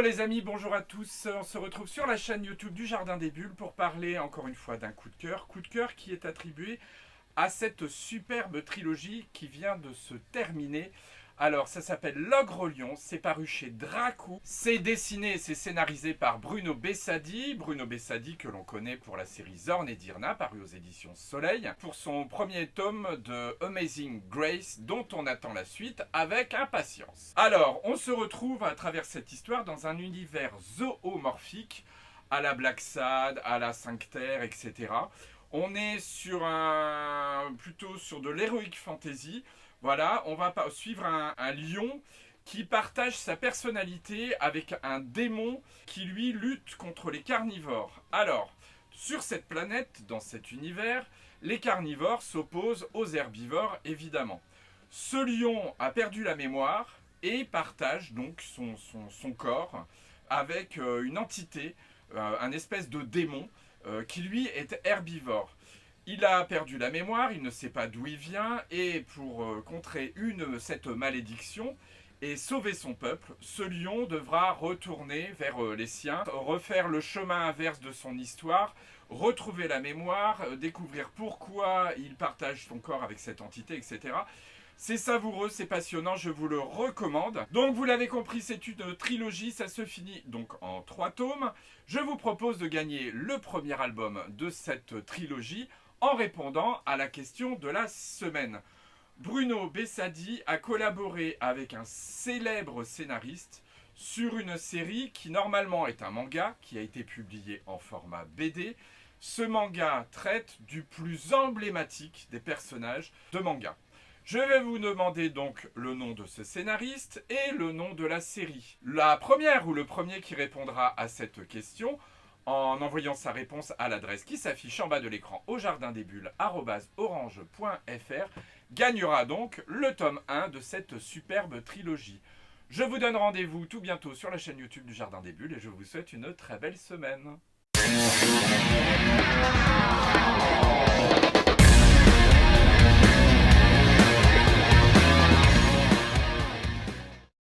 les amis, bonjour à tous. On se retrouve sur la chaîne YouTube du Jardin des Bulles pour parler encore une fois d'un coup de cœur. Coup de cœur qui est attribué à cette superbe trilogie qui vient de se terminer. Alors, ça s'appelle L'Ogre Lion, c'est paru chez Dracou. C'est dessiné et c'est scénarisé par Bruno Bessadi. Bruno Bessadi que l'on connaît pour la série Zorn et Dirna, paru aux éditions Soleil. Pour son premier tome de Amazing Grace, dont on attend la suite avec impatience. Alors, on se retrouve à travers cette histoire dans un univers zoomorphique, à la Black Sad, à la Cinque Terre, etc. On est plutôt sur de l'heroic fantasy. Voilà, on va suivre un lion qui partage sa personnalité avec un démon qui lui lutte contre les carnivores. Alors, sur cette planète, dans cet univers, les carnivores s'opposent aux herbivores, évidemment. Ce lion a perdu la mémoire et partage donc son corps avec une entité, un espèce de démon qui lui est herbivore. Il a perdu la mémoire, il ne sait pas d'où il vient, et pour contrer cette malédiction et sauver son peuple, ce lion devra retourner vers les siens, refaire le chemin inverse de son histoire, retrouver la mémoire, découvrir pourquoi il partage son corps avec cette entité, etc. C'est savoureux, c'est passionnant, je vous le recommande. Donc vous l'avez compris, c'est une trilogie, ça se finit donc en 3 tomes. Je vous propose de gagner le premier album de cette trilogie en répondant à la question de la semaine. Bruno Bessadi a collaboré avec un célèbre scénariste sur une série qui normalement est un manga qui a été publié en format BD. Ce manga traite du plus emblématique des personnages de manga. Je vais vous demander donc le nom de ce scénariste et le nom de la série. La première ou le premier qui répondra à cette question en envoyant sa réponse à l'adresse qui s'affiche en bas de l'écran au jardindesbulles@orange.fr gagnera donc le tome 1 de cette superbe trilogie. Je vous donne rendez-vous tout bientôt sur la chaîne YouTube du Jardin des Bulles et je vous souhaite une très belle semaine.